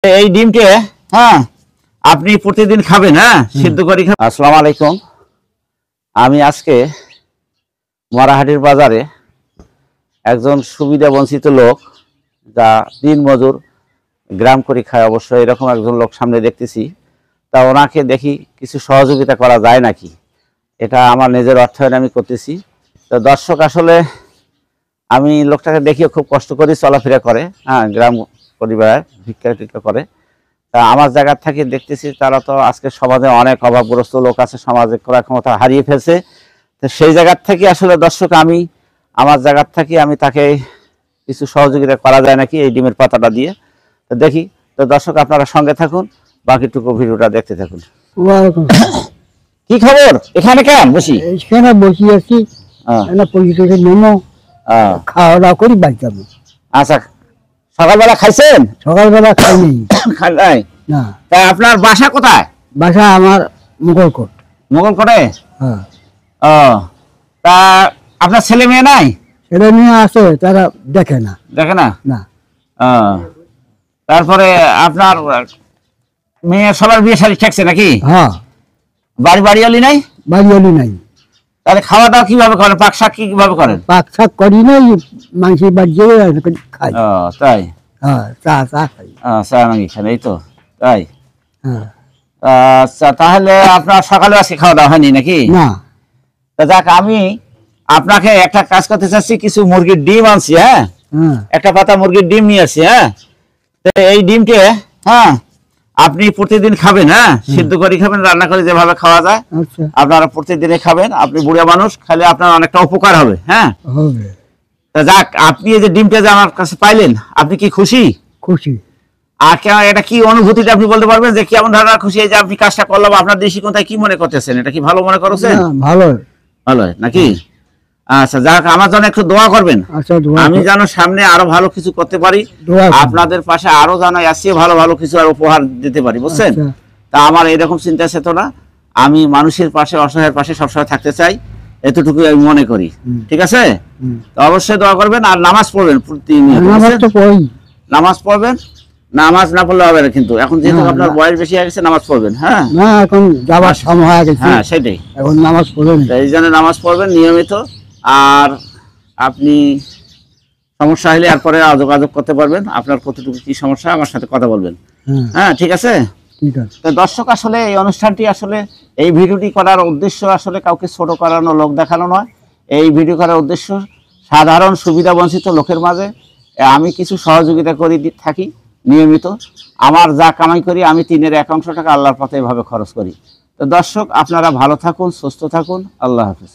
এই ডিমকে হ্যাঁ আপনি প্রতিদিন খাবেন, হ্যাঁ সিদ্ধ করে খাবেন। আসসালামু আলাইকুম। আমি আজকে মরাহাটির বাজারে একজন সুবিধা বঞ্চিত লোক, যা দিন মজুর, গ্রাম করে খায়, অবশ্য এরকম একজন লোক সামনে দেখতেছি। তা ওনাকে দেখি কিছু সহযোগিতা করা যায় নাকি, এটা আমার নিজের অর্থায়নে আমি করতেছি। তো দর্শক, আসলে আমি লোকটাকে দেখিও খুব কষ্ট করে চলাফেরা করে, হ্যাঁ গ্রাম পরিবারে ভিক্ষা টিক্ষা করে। তা আমার জায়গা থেকে দেখতেছি তারা তো আজকে সমাজে অনেক অভাবগ্রস্ত লোক আছে, সমাজে ক্রয় ক্ষমতা হারিয়ে ফেলছে। তো সেই জায়গার থেকে আসলে দর্শক, আমি আমার জায়গার থেকে আমি তাকে কিছু সহযোগিতা করা যায় নাকি এই ডিমের পাতাটা দিয়ে। তো দেখি। তো দর্শক, আপনারা সঙ্গে থাকুন, বাকিটুকু ভিডিওটা দেখতে থাকুন। কি খবর? এখানে কেন বসি? এখানে বসি আছি, খাওয়া দাওয়া করি বাড়ি যাবো। আচ্ছা, সকালবেলা খাইছেন? সকালবেলা খাইনি। খাই নাই না। তা আপনার বাসা কোথায়? বাসা আমার মোগলকোট। মোগলকোটে? হ্যাঁ। ও, তা আপনার ছেলে মেয়ে নাই? ছেলে মেয়ে আছে, তারা দেখে না। দেখে না? না। তারপরে আপনার মেয়ে সবার বিয়ে শাড়ি ঠেকছে নাকি? হ্যাঁ। বাড়িওয়ালি নাই? বাড়িওয়ালি নাই। তাহলে খাওয়া দাওয়া কিভাবে করেন? পাক শাক কিভাবে করেন? পাক শাক করি নাই, মাংসের বাড়ি খাই। ও তাই? হ্যাঁ, চা খাই। চা মাংস খান, এই তো? তাই? হ্যাঁ। আচ্ছা, তাহলে আপনার সকালে আজকে খাওয়া দাওয়া হয়নি নাকি? না। তা যাক, আমি আপনাকে একটা কাজ করতে চাচ্ছি, কিছু মুরগির ডিম আনছি। হ্যাঁ, একটা পাতা মুরগির ডিম নিয়ে আসছি। হ্যাঁ, এই ডিমকে হ্যাঁ আপনি প্রতিদিন খাবেন, হ্যাঁ সিদ্ধ করে খাবেন, রান্না করে যেভাবে খাওয়া যায় আপনারা প্রতিদিনে খাবেন। আপনি বুড়া মানুষ, খালে আপনার অনেকটা উপকার হবে। হ্যাঁ, তা যাক, আপনি এই যে ডিমটা যে আমার কাছে পাইলেন, আপনি কি খুশি? খুশি। আর এটা কি অনুভূতিটা আপনি বলতে পারবেন যে কেমন ধরনের খুশি এই যে আপনি কাজটা করলাম? আপনার দৃষ্টিকোণে কি মনে করতেছেন? এটা কি ভালো মনে করছেন? ভালো। ভালো নাকি? আচ্ছা, যাক, আমার জন্য একটু দোয়া করবেন। আমি যেন সামনে আরো ভালো কিছু করতে পারি, আপনাদের পাশে আরো যেন আসিয়ে ভালো ভালো কিছু আর উপহার দিতে পারি, বুঝছেন? তা আমার এইরকম চিন্তা চেতনা, আমি মানুষের পাশে, অসহায়ের পাশে সবসময় থাকতে চাই, এতটুকু আমি মনে করি। ঠিক আছে? তো অবশ্যই দোয়া করবেন আর নামাজ পড়বেন প্রতিনিয়ত। নামাজ পড়বেন, নামাজ না পড়লে হবে না কিন্তু। এখন যেহেতু আপনার বয়স বেশি হয়ে গেছে, নামাজ পড়বেন। হ্যাঁ, এখন যাবার সময় হয়ে গেছে। হ্যাঁ, সেটাই, এখন নামাজ পড়বেন। এই জন্য নামাজ পড়বেন নিয়মিত। আর আপনি সমস্যা হলে এরপরে যোগাযোগ করতে পারবেন, আপনার কতটুকু কি সমস্যা আমার সাথে কথা বলবেন। হ্যাঁ, ঠিক আছে? তো দর্শক, আসলে এই অনুষ্ঠানটি, আসলে এই ভিডিওটি করার উদ্দেশ্য আসলে কাউকে ছোট করানো, লোক দেখানো নয়। এই ভিডিও করার উদ্দেশ্য সাধারণ সুবিধা বঞ্চিত লোকের মাঝে আমি কিছু সহযোগিতা করে থাকি নিয়মিত। আমার যা কামাই করি, আমি 3/1 টাকা আল্লাহর পথে এভাবে খরচ করি। তো দর্শক, আপনারা ভালো থাকুন, সুস্থ থাকুন। আল্লাহ হাফেজ।